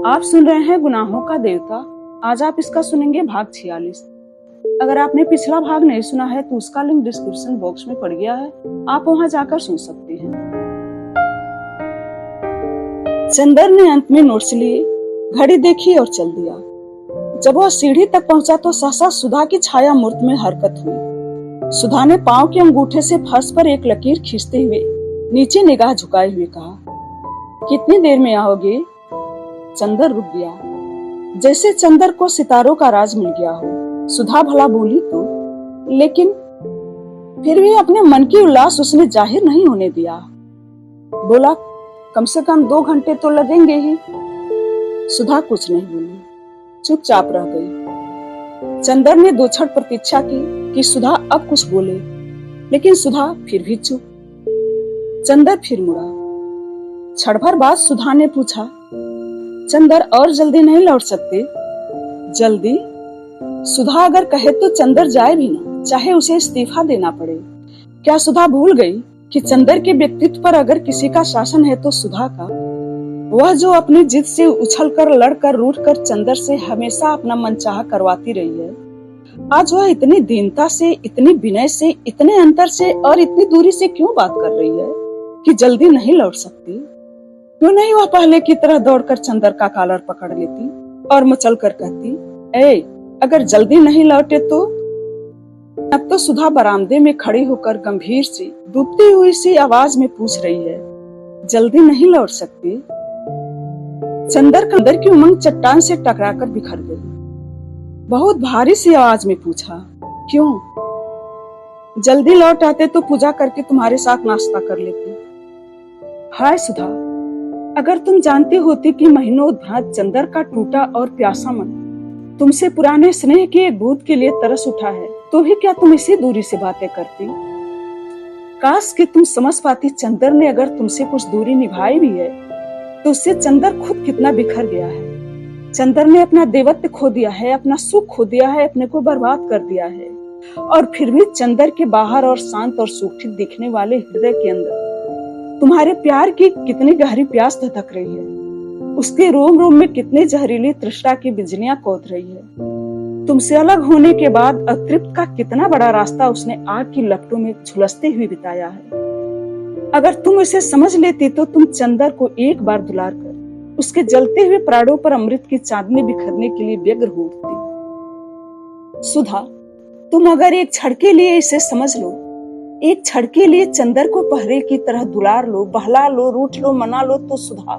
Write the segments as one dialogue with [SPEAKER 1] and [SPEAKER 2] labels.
[SPEAKER 1] आप सुन रहे हैं गुनाहों का देवता। आज आप इसका सुनेंगे भाग 46। अगर आपने पिछला भाग नहीं सुना है तो उसका लिंक डिस्क्रिप्शन बॉक्स में पड़ गया है, आप वहां जाकर सुन सकते हैं। चंदर ने अंत में नोट्स लिए, घड़ी देखी और चल दिया। जब वह सीढ़ी तक पहुंचा तो सहसा सुधा की छाया मूर्त में हरकत हुई। सुधा ने पांव के अंगूठे से फर्श पर एक लकीर खींचते हुए नीचे निगाह झुकाए हुए कहा, कितनी देर में आओगे? चंदर रुक गया, जैसे चंदर को सितारों का राज मिल गया हो। सुधा भला बोली तो, लेकिन फिर भी अपने मन की उल्लास उसने जाहिर नहीं होने दिया। बोला, कम से कम 2 घंटे तो लगेंगे ही। सुधा कुछ नहीं बोली, चुपचाप रह गई। चंदर ने 2 क्षण प्रतीक्षा की कि सुधा अब कुछ बोले, लेकिन सुधा फिर भी चुप। चंदर फिर मुड़ा। क्षण भर बाद सुधा ने पूछा, चंदर और जल्दी नहीं लौट सकते? जल्दी? सुधा अगर कहे तो चंदर जाए भी ना, चाहे उसे इस्तीफा देना पड़े। क्या सुधा भूल गई कि चंदर के व्यक्तित्व पर अगर किसी का शासन है तो सुधा का? वह जो अपनी जिद से उछलकर, लड़कर, रूठकर चंदर से हमेशा अपना मनचाहा करवाती रही है, आज वह इतनी दीनता से, इतनी विनय से, इतने अंतर से और इतनी दूरी से क्यों बात कर रही है कि जल्दी नहीं लौट सकती? क्यों नहीं वह पहले की तरह दौड़कर चंदर का कॉलर पकड़ लेती और मचल कर कहती, ए, अगर जल्दी नहीं लौटे तो? अब तो सुधा बरामदे में खड़ी होकर गंभीर सी, डूबती हुई सी आवाज में पूछ रही है, जल्दी नहीं लौट सकती? चंदर अंदर की उमंग चट्टान से टकराकर बिखर गई। बहुत भारी सी आवाज में पूछा, क्यों? जल्दी लौट आते तो पूजा करके तुम्हारे साथ नाश्ता कर लेते। हाय सुधा, अगर तुम जानती होती कि महीनों बाद चंदर का टूटा और प्यासा मन तुमसे पुराने स्नेह के एक बूंद के लिए तरस उठा है, तो भी क्या तुम इसी दूरी से बातें करती? काश कि तुम समझ पाती, चंदर ने अगर तुमसे कुछ दूरी निभाई भी है तो उससे चंदर खुद कितना बिखर गया है। चंदर ने अपना देवत्व खो दिया है, अपना सुख खो दिया है, अपने को बर्बाद कर दिया है, और फिर भी चंदर के बाहर और शांत और सूखी दिखने वाले हृदय के अंदर तुम्हारे प्यार की कितनी गहरी प्यास धधक रही है। उसके रोम रोम में कितनी जहरीली तृष्णा की बिजलियां कौंध रही है। तुमसे अलग होने के बाद अतृप्त का कितना बड़ा रास्ता उसने आग की लपटों में झुलसते हुए बिताया है। अगर तुम इसे समझ लेती तो तुम चंदर को एक बार दुलार कर उसके जलते हुए प्राणों पर अमृत की चांदनी बिखरने के लिए व्यग्र हो उठती। सुधा, तुम अगर एक क्षण के लिए इसे समझ लो, एक क्षण के लिए चंदर को पहरे की तरह दुलार लो, बहला लो, रूठ लो, मना लो, तो सुधा,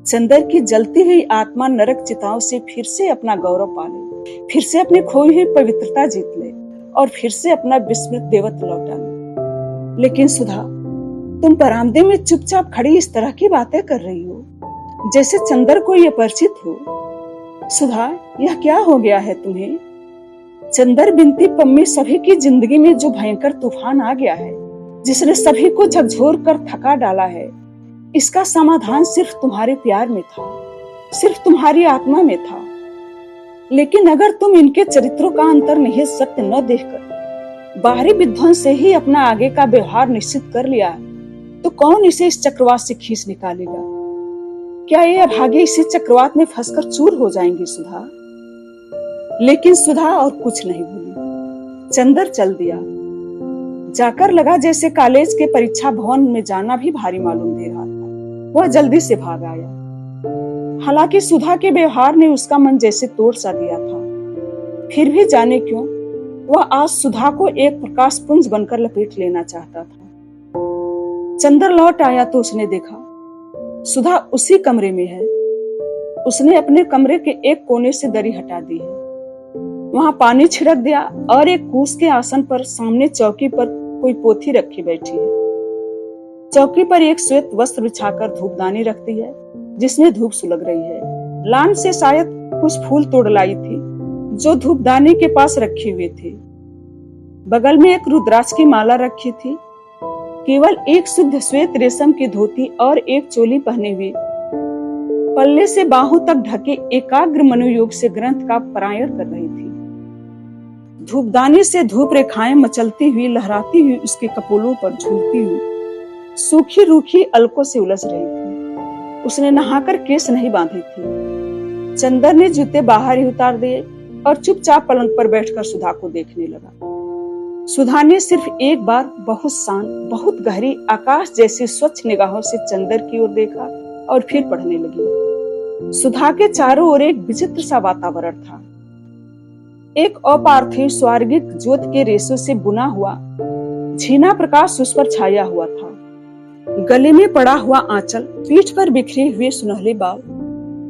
[SPEAKER 1] चंदर की जलती हुई आत्मा नरक चिताओं से फिर से अपना गौरव पा ले, फिर से अपनी खोई हुई पवित्रता जीत ले और फिर से अपना विस्मृत देवत्व लौटा ले। लेकिन सुधा, तुम बरामदे में चुपचाप खड़ी इस तरह की बातें कर रही हो जैसे चंदर को ये परिचित हो। सुधा, यह क्या हो गया है तुम्हें? चंदर बिनती पम्मी सभी की जिंदगी में जो भयंकर तूफान आ गया है, जिसने सभी को झकझोर कर थका डाला है, इसका समाधान सिर्फ तुम्हारे प्यार में था, सिर्फ तुम्हारी आत्मा में था। लेकिन अगर तुम इनके चरित्रों का अंतर्निहित सत्य न देखकर बाहरी विध्वंस से ही अपना आगे का व्यवहार निश्चित कर लिया, तो कौन इसे इस चक्रवात से खींच निकालेगा? क्या ये अभागे इसी चक्रवात में फंसकर चूर हो जाएंगी सुधा? लेकिन सुधा और कुछ नहीं बोली। चंदर चल दिया। जाकर लगा जैसे कॉलेज के परीक्षा भवन में जाना भी भारी मालूम दे रहा था। वह जल्दी से भाग आया। हालांकि सुधा के व्यवहार ने उसका मन जैसे तोड़ सा दिया था, फिर भी जाने क्यों वह आज सुधा को एक प्रकाश पुंज बनकर लपेट लेना चाहता था। चंदर लौट आया तो उसने देखा सुधा उसी कमरे में है। उसने अपने कमरे के एक कोने से दरी हटा दी है, वहां पानी छिड़क दिया और एक कूस के आसन पर सामने चौकी पर कोई पोथी रखी बैठी है। चौकी पर एक श्वेत वस्त्र बिछाकर धूपदानी रखती है जिसमें धूप सुलग रही है। लान से शायद कुछ फूल तोड़ लाई थी जो धूपदानी के पास रखी हुई थी। बगल में एक रुद्राक्ष की माला रखी थी। केवल एक शुद्ध श्वेत रेशम की धोती और एक चोली पहने हुए, पल्ले से बाहों तक ढके एकाग्र मनोयोग से ग्रंथ का पारायण कर रही थी। धूपदानी से धूप रेखाएं मचलती हुई, लहराती हुई उसके कपोलों पर झूलती हुई सूखी रूखी अलकों से उलझ रही थी। उसने नहाकर केस नहीं बांधे थे, चंदर ने जूते बाहर ही उतार दिए और चुपचाप पलंग पर बैठकर सुधा को देखने लगा। सुधा ने सिर्फ एक बार बहुत शांत, बहुत गहरी, आकाश जैसी स्वच्छ निगाहों से चंदर की ओर देखा और फिर पढ़ने लगी। सुधा के चारों ओर एक विचित्र सा वातावरण था। एक अपार्थिव स्वर्गिक ज्योत के रेशों से बुना हुआ झीना प्रकाश उस पर छाया हुआ था। गले में पड़ा हुआ आंचल, पीठ पर बिखरे हुए सुनहले बाल,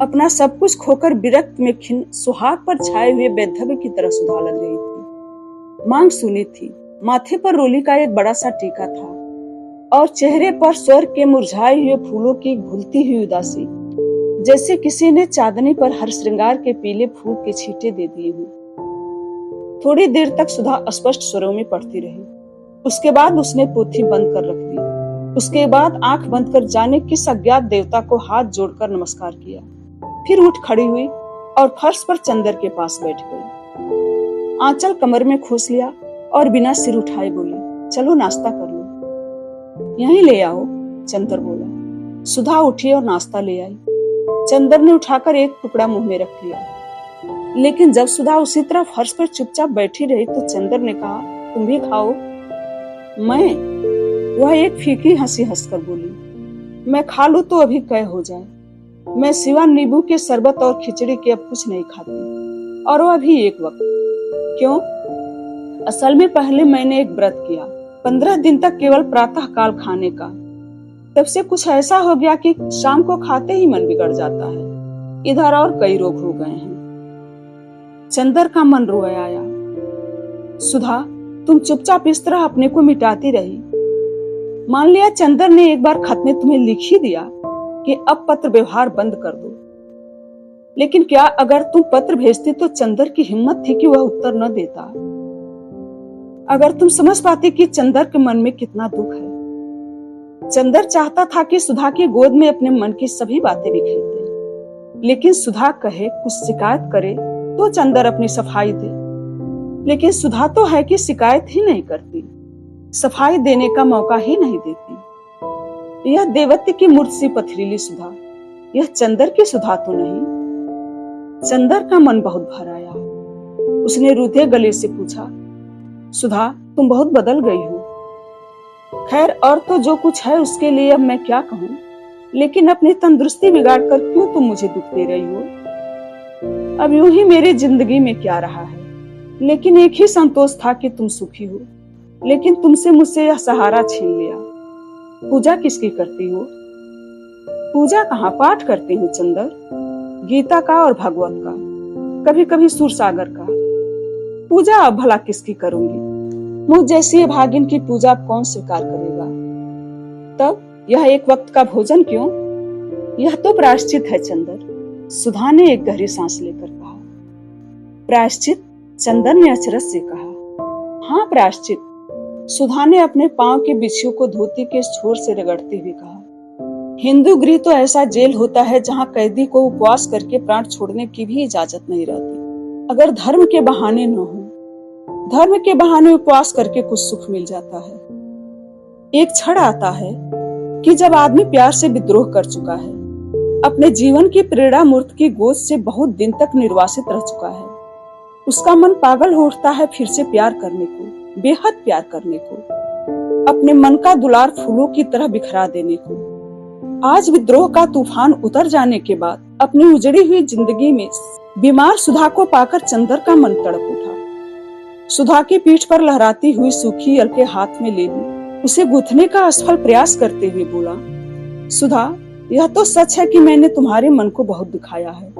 [SPEAKER 1] अपना सब कुछ खोकर विरक्त में खिन्न सुहाग पर छाए हुए वैधव्य की तरह सुधा लग रही थी। मांग सुनी थी, माथे पर रोली का एक बड़ा सा टीका था और चेहरे पर स्वर्ग के मुरझाए हुए फूलों की घुलती हुई उदासी, जैसे किसी ने चांदनी पर हर श्रृंगार के पीले फूल के छींटे दे दिए हों। थोड़ी देर तक सुधा अस्पष्ट स्वरों में पढ़ती रही। उसके बाद उसने पोथी बंद कर रख दी। उसके बाद आंख बंद कर जाने किस अज्ञात देवता को हाथ जोड़कर नमस्कार किया। फिर उठ खड़ी हुई और फर्श पर चंदर के पास बैठ गई। आंचल कमर में खोस लिया और बिना सिर उठाए बोली, चलो नाश्ता कर लो। यहीं ले आओ, चंदर बोला। सुधा उठी और नाश्ता ले आई। चंदर ने उठाकर एक टुकड़ा मुंह में रख लिया, लेकिन जब सुधा उसी तरह फर्श पर चुपचाप बैठी रही तो चंदर ने कहा, तुम भी खाओ। मैं? वह एक फीकी हंसी हंसकर बोली, मैं खा लूं तो अभी कह हो जाए। मैं सिवा नींबू के शरबत और खिचड़ी के अब कुछ नहीं खाती, और वह भी एक वक्त। क्यों? असल में पहले मैंने एक व्रत किया, 15 दिन तक केवल प्रातः काल खाने का। तब से कुछ ऐसा हो गया कि शाम को खाते ही मन बिगड़ जाता है। इधर और कई रोग हो गए हैं। चंदर का मन रोया आया। सुधा, तुम चुपचाप इस तरह अपने को मिटाती रही। मान लिया चंदर ने एक बार खत में तुम्हें लिख ही दिया कि अब पत्र व्यवहार बंद कर दो, लेकिन क्या अगर तुम पत्र भेजती तो चंदर की हिम्मत थी कि वह उत्तर न देता? अगर तुम समझ पाती कि चंदर के मन में कितना दुख है। चंदर चाहता था कि सुधा की गोद में अपने मन की सभी बातें बिखेर दे, लेकिन सुधा कहे, कुछ शिकायत करे तो चंदर अपनी सफाई दे। लेकिन सुधा तो है कि शिकायत ही नहीं करती, सफाई देने का मौका ही नहीं देती। यह देवत्य की मूर्त सी पथरीली सुधा, यह चंदर की सुधा तो नहीं। चंदर का मन बहुत भर आया। उसने रूधे गले से पूछा, सुधा, तुम बहुत बदल गई हो। खैर, और तो जो कुछ है उसके लिए अब मैं क्या कहूँ, लेकिन अपनी तंदुरुस्ती बिगाड़ कर क्यों तुम मुझे दुख दे रही हो? अब यूं ही मेरी जिंदगी में क्या रहा है, लेकिन एक ही संतोष था कि तुम सुखी हो। लेकिन तुमसे मुझसे यह सहारा छीन लिया। पूजा किसकी करती हो? पूजा कहाँ, पाठ करती हूँ चंदर, गीता का और भागवत का, कभी कभी सूरसागर का। पूजा अब भला किसकी करूंगी? मुझ जैसी अभागिन की पूजा कौन स्वीकार करेगा? तब यह एक वक्त का भोजन क्यों? यह तो प्रायश्चित है चंदर। सुधा ने एक गहरी सांस लेकर कहा। प्रायश्चित? चंदर ने अचरज से कहा। हाँ, प्रायश्चित। सुधा ने अपने पांव के बिच्छू को धोती के छोर से रगड़ते हुए कहा। हिंदू गृह तो ऐसा जेल होता है जहाँ कैदी को उपवास करके प्राण छोड़ने की भी इजाजत नहीं रहती, अगर धर्म के बहाने न हो। धर्म के बहाने उपवास करके कुछ सुख मिल जाता है। एक क्षण आता है कि जब आदमी प्यार से विद्रोह कर चुका है, अपने जीवन की प्रेरणा मूर्त की गोद से बहुत दिन तक निर्वासित रह चुका है, उसका मन पागल हो उठता है फिर से प्यार करने को, बेहद प्यार करने को, अपने मन का दुलार फूलों की तरह बिखरा देने को। आज विद्रोह का तूफान उतर जाने के बाद अपनी उजड़ी हुई जिंदगी में बीमार सुधा को पाकर चंदर का मन तड़प उठा। सुधा की पीठ पर लहराती हुई सूखी अलके हाथ में ले ली, उसे गूंथने का असफल प्रयास करते हुए बोला, सुधा, यह तो सच है कि मैंने तुम्हारे मन को बहुत दुखाया है,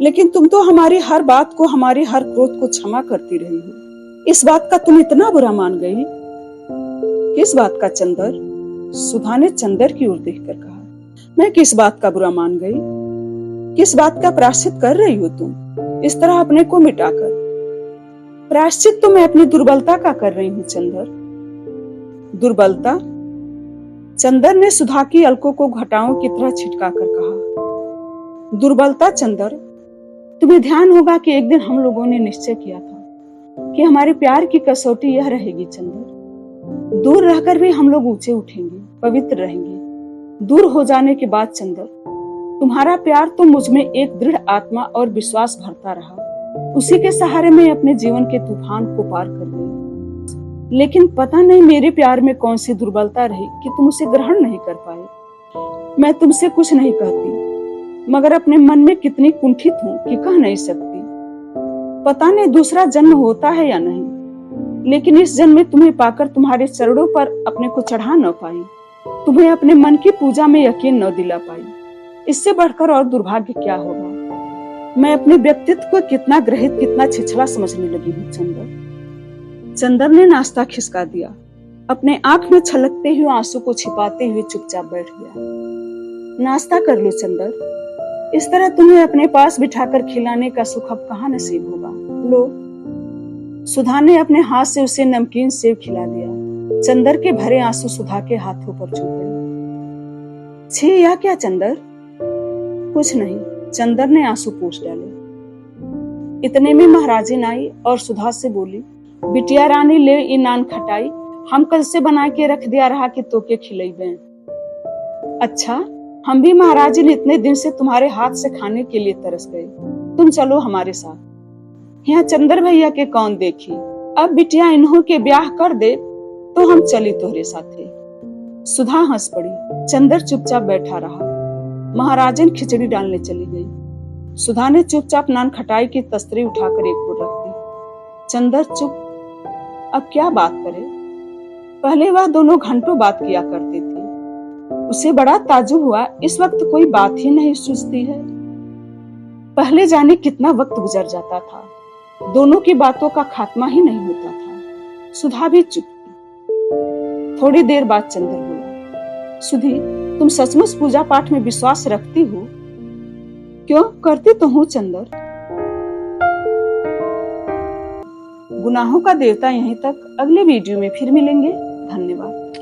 [SPEAKER 1] लेकिन तुम तो हमारी हर बात को, हमारी हर क्रोध को क्षमा करती रही हो। इस बात का तुम इतना बुरा मान गई? किस बात का चंदर? सुधा ने चंदर की ओर देखकर कहा। मैं किस बात का बुरा मान गई? किस बात का प्रायश्चित कर रही हो तुम, इस तरह अपने को मिटाकर? प्रायश्चित तो मैं अपनी दुर्बलता का कर रही हूँ चंदर। दुर्बलता? चंदर ने सुधा की अलकों को घटाओं की तरह छिटका कर कहा। दुर्बलता चंदर? तुम्हें ध्यान होगा कि एक दिन हम लोगों ने निश्चय किया था कि हमारे प्यार की कसौटी यह रहेगी चंदर, दूर रहकर भी हम लोग ऊंचे उठेंगे, पवित्र रहेंगे। दूर हो जाने के बाद चंदर, तुम्हारा प्यार तो मुझ में एक दृढ़ आत्मा और विश्वास भरता रहा। उसी के सहारे मैं अपने जीवन के तूफान को पार कर गई। लेकिन पता नहीं मेरे प्यार में कौन सी दुर्बलता रही कि तुम उसे ग्रहण नहीं कर पाए। मैं तुमसे कुछ नहीं कहती, मगर अपने मन में कितनी कुंठित हूँ कि कह नहीं सकती। पता नहीं दूसरा जन्म होता है या नहीं, लेकिन इस जन्म में तुम्हें पाकर तुम्हारे चरणों पर अपने को चढ़ा न पाई, तुम्हें अपने मन की पूजा में यकीन न दिला पाई। इससे बढ़कर और दुर्भाग्य क्या होगा। मैं अपने व्यक्तित्व को कितना ग्रहित, कितना छिछला समझने लगी हूँ चंदर। चंदर ने नाश्ता खिसका दिया। अपने आंख में छलकते हुए आंसू को छिपाते हुए चुपचाप बैठ गया। नाश्ता कर लो चंदर, इस तरह तुम्हें अपने पास बिठाकर खिलाने का सुख अब कहाँ नसीब होगा। लो। सुधा ने अपने हाथ से उसे नमकीन सेव खिला दिया। चंदर के भरे आंसू सुधा के हाथों पर छू गए। छी, यह क्या चंदर? कुछ नहीं, चंदर ने आंसू पोंछ डाले। इतने में महाराजिन आई और सुधा से बोली, बिटिया रानी ले ई नान खटाई, हम कल से बना के रख दिया रहा कि तो के खिलाइबे। अच्छा, हम भी महाराजिन इतने दिन से तुम्हारे हाथ से खाने के लिए तरस गए, तुम चलो हमारे साथ। यहाँ चंदर भैया के कौन देखी, अब बिटिया इन्हों के ब्याह कर दे तो हम चली तोहरे साथे। सुधा हंस पड़ी। चंदर चुपचाप बैठा रहा। महाराजन खिचड़ी डालने चली गई। सुधा ने चुपचाप नान खटाई की तस्तरी उठाकर एक ओर रख दी। चंदर चुप। अब क्या बात करे। पहले वह दोनों घंटों बात किया करती थी। उसे बड़ा ताज्जुब हुआ, इस वक्त कोई बात ही नहीं सूझती है। पहले जाने कितना वक्त गुजर जाता था, दोनों की बातों का खात्मा ही नहीं होता था। सुधा भी चुप थी। थोड़ी देर बाद चंदर बोला, सुधी, तुम सचमुच पूजा पाठ में विश्वास रखती हो? क्यों, करती तो हूँ चंदर। गुनाहों का देवता यहीं तक। अगले वीडियो में फिर मिलेंगे। धन्यवाद।